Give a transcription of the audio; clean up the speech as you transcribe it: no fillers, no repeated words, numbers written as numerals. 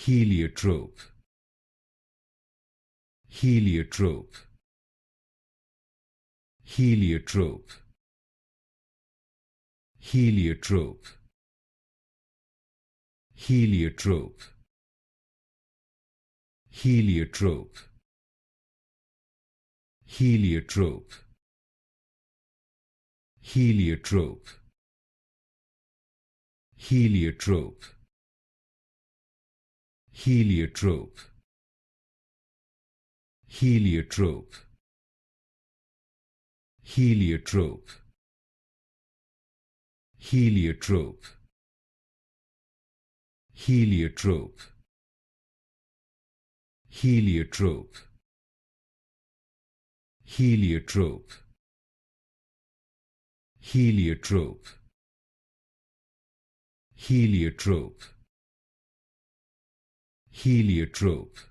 Heliotrope, Heliotrope, Heliotrope, Heliotrope, Heliotrope, Heliotrope, Heliotrope, Heliotrope, Heliotrope, Heliotrope, Heliotrope, Heliotrope, Heliotrope, Heliotrope, Heliotrope, Heliotrope, Heliotrope, Heliotrope, Heliotrope,